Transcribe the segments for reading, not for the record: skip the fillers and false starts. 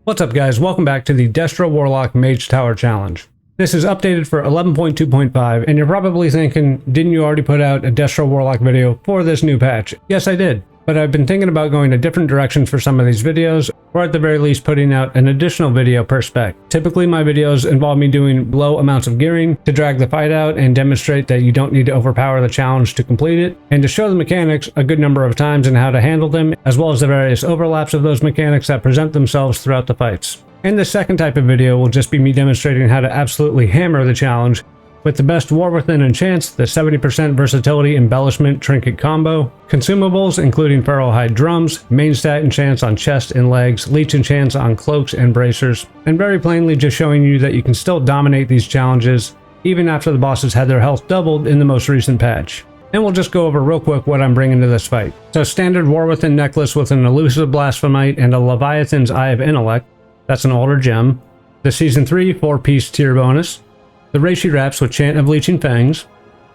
What's up guys, welcome back to the Destro Warlock Mage Tower Challenge. This is updated for 11.2.5 and you're probably thinking, didn't you already put out a Destro Warlock video for this new patch? Yes I did, but I've been thinking about going a different direction for some of these videos, or at the very least putting out an additional video per spec. Typically my videos involve me doing low amounts of gearing to drag the fight out and demonstrate that you don't need to overpower the challenge to complete it, and to show the mechanics a good number of times and how to handle them, as well as the various overlaps of those mechanics that present themselves throughout the fights. And the second type of video will just be me demonstrating how to absolutely hammer the challenge with the best War Within Enchants, the 70% versatility Embellishment Trinket combo, Consumables including Feral Hide Drums, main stat enchants on chest and legs, leech enchants on cloaks and bracers, and very plainly just showing you that you can still dominate these challenges even after the bosses had their health doubled in the most recent patch. And we'll just go over real quick what I'm bringing to this fight. So standard War Within necklace with an Elusive Blasphemite and a Leviathan's Eye of Intellect, that's an older gem, the Season 3 4-piece tier bonus, the Reishi Wraps with Chant of Leeching Fangs,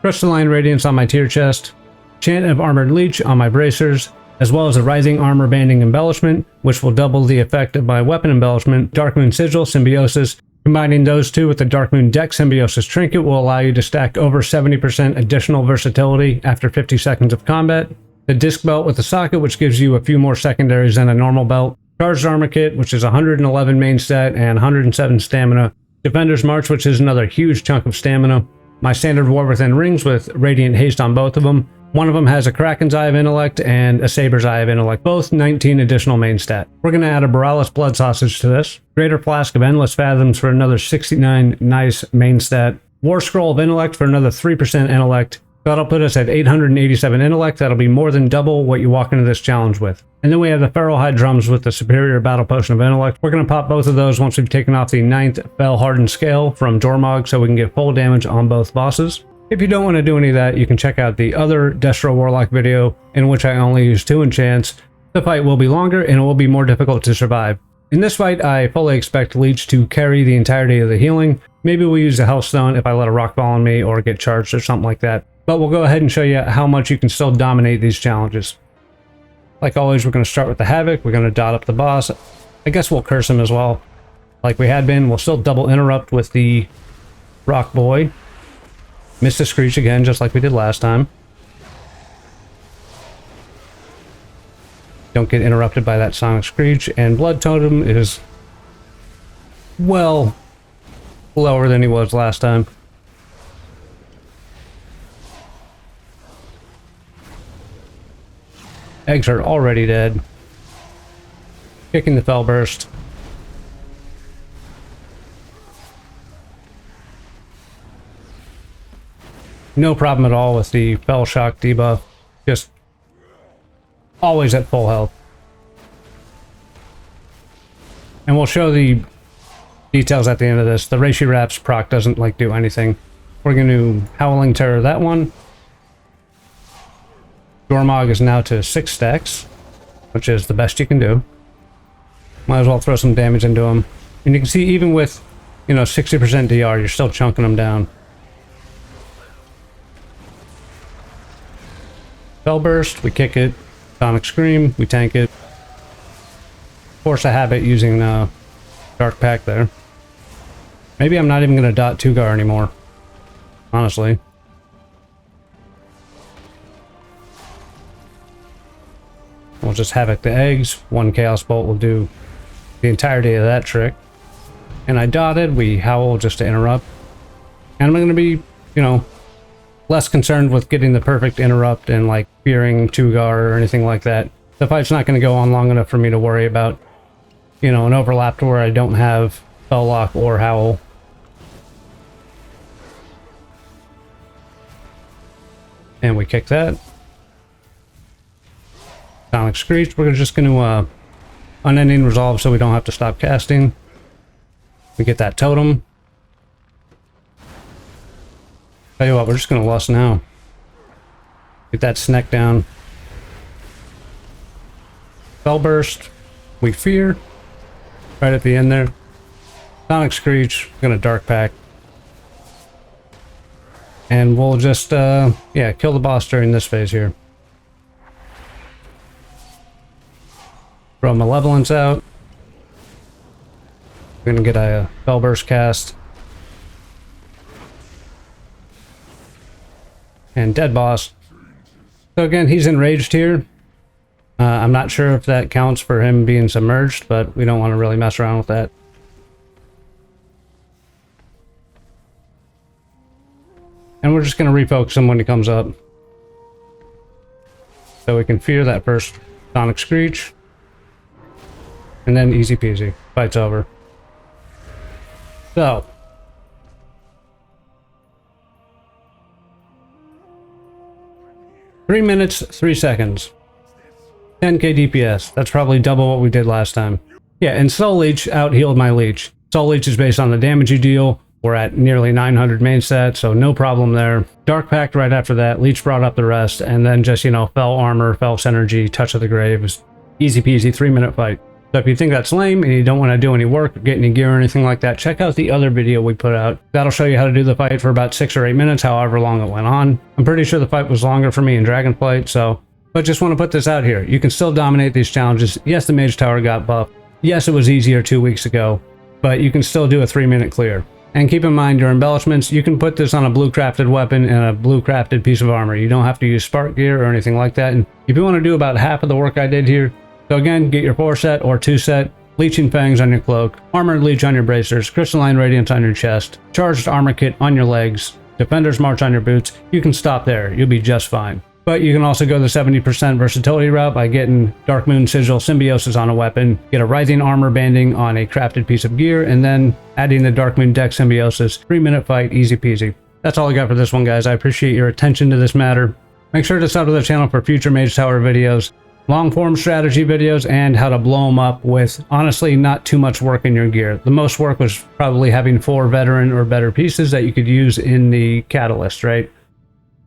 Crystalline Radiance on my tier chest, Chant of Armored Leech on my bracers, as well as a Rising Armor Banding Embellishment, which will double the effect of my weapon embellishment, Darkmoon Sigil Symbiosis. Combining those two with the Darkmoon Deck Symbiosis Trinket will allow you to stack over 70% additional versatility after 50 seconds of combat, the Disc Belt with the Socket, which gives you a few more secondaries than a normal belt, Charged Armor Kit, which is 111 main stat and 107 stamina, Defender's March, which is another huge chunk of stamina, my standard War Within rings with Radiant Haste on both of them. One of them has a Kraken's Eye of Intellect and a Saber's Eye of Intellect, both 19 additional main stat. We're going to add a Boralus Blood Sausage to this, Greater Flask of Endless Fathoms for another 69 nice main stat, War Scroll of Intellect for another 3% intellect. That'll put us at 887 intellect. That'll be more than double what you walk into this challenge with. And then we have the Feral Hide Drums with the Superior Battle Potion of Intellect. We're going to pop both of those once we've taken off the 9th Fel Hardened Scale from Dormog so we can get full damage on both bosses. If you don't want to do any of that, you can check out the other Destro Warlock video in which I only use 2 enchants. The fight will be longer and it will be more difficult to survive. In this fight, I fully expect Leech to carry the entirety of the healing. Maybe we'll use a Health Stone if I let a rock fall on me or get charged or something like that. But we'll go ahead and show you how much you can still dominate these challenges. Like always, we're going to start with the Havoc. We're going to dot up the boss. I guess we'll curse him as well. Like we had been, we'll still double interrupt with the Rock Boy. Miss the Screech again, just like we did last time. Don't get interrupted by that Sonic Screech. And Blood Totem is, well, lower than he was last time. Eggs are already dead. Kicking the Fel Burst. No problem at all with the Fel Shock debuff. Just always at full health. And we'll show the details at the end of this. The Reishi Wraps proc doesn't like do anything. We're going to Howling Terror that one. Dormog is now to 6 stacks, which is the best you can do. Might as well throw some damage into him. And you can see even with, 60% DR, you're still chunking them down. Fel Burst, we kick it. Sonic Scream, we tank it. Force a Habit using Dark Pack there. Maybe I'm not even going to dot 2-Gar anymore, honestly. We'll just Havoc the eggs. 1 Chaos Bolt will do the entirety of that trick. And I dotted, we Howl just to interrupt. And I'm going to be, less concerned with getting the perfect interrupt and like fearing 2-Gar or anything like that. The fight's not going to go on long enough for me to worry about, an overlap to where I don't have Fel Lock or Howl. And we kick that. Sonic Screech, we're just going to Unending Resolve so we don't have to stop casting. We get that Totem. Tell you what, we're just going to Lust now. Get that Sneck down. Fel Burst, we Fear. Right at the end there. Sonic Screech, we're going to Dark Pack. And we'll just, kill the boss during this phase here. Throw Malevolence out. We're gonna get a Spell Burst cast. And Dead Boss. So again, he's enraged here. I'm not sure if that counts for him being submerged, but we don't want to really mess around with that. And we're just going to refocus him when he comes up. So we can fear that first Sonic Screech. And then easy peasy. Fight's over. So. Three minutes, 3 seconds. 10k DPS. That's probably double what we did last time. Yeah, and Soul Leech out-healed my Leech. Soul Leech is based on the damage you deal. We're at nearly 900 main stat, so no problem there. Dark Pact right after that. Leech brought up the rest, and then just, you know, Fell Armor, Fell Synergy, Touch of the Grave. It was easy peasy, 3-minute fight. So if you think that's lame and you don't want to do any work or get any gear or anything like that, check out the other video we put out. That'll show you how to do the fight for about 6 or 8 minutes, however long it went on. I'm pretty sure the fight was longer for me in Dragonflight, so... But just want to put this out here. You can still dominate these challenges. Yes, the Mage Tower got buffed. Yes, it was easier 2 weeks ago, but you can still do a 3-minute clear. And keep in mind, your embellishments, you can put this on a blue crafted weapon and a blue crafted piece of armor. You don't have to use spark gear or anything like that. And if you want to do about half of the work I did here, so again, get your 4-set or 2-set, Leeching Fangs on your cloak, Armored Leech on your bracers, Crystalline Radiance on your chest, Charged Armor Kit on your legs, Defender's March on your boots. You can stop there. You'll be just fine. But you can also go the 70% versatility route by getting Darkmoon Sigil Symbiosis on a weapon, get a Writhing Armor banding on a crafted piece of gear, and then adding the Darkmoon Deck Symbiosis. 3-minute fight, easy peasy. That's all I got for this one, guys. I appreciate your attention to this matter. Make sure to sub to the channel for future Mage Tower videos, long-form strategy videos, and how to blow them up with, honestly, not too much work in your gear. The most work was probably having 4 veteran or better pieces that you could use in the Catalyst, right?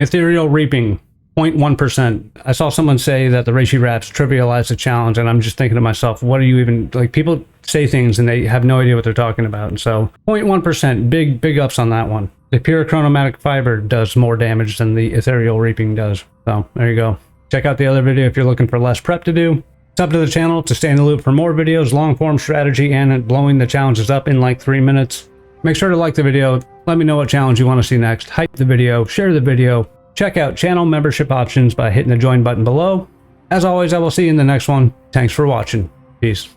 Ethereal Reaping. 0.1%. I saw someone say that the Reishi Wraps trivialized the challenge, and I'm just thinking to myself, what are you even, like, people say things and they have no idea what they're talking about. And so 0.1%, big ups on that one. The pure chronomatic fiber does more damage than the Ethereal Reaping does. So there you go. Check out the other video if you're looking for less prep to do. Sub to the channel to stay in the loop for more videos, long form strategy, and blowing the challenges up in like 3 minutes. Make sure to like the video. Let me know what challenge you want to see next. Hype the video, share the video. Check out channel membership options by hitting the join button below. As always, I will see you in the next one. Thanks for watching. Peace.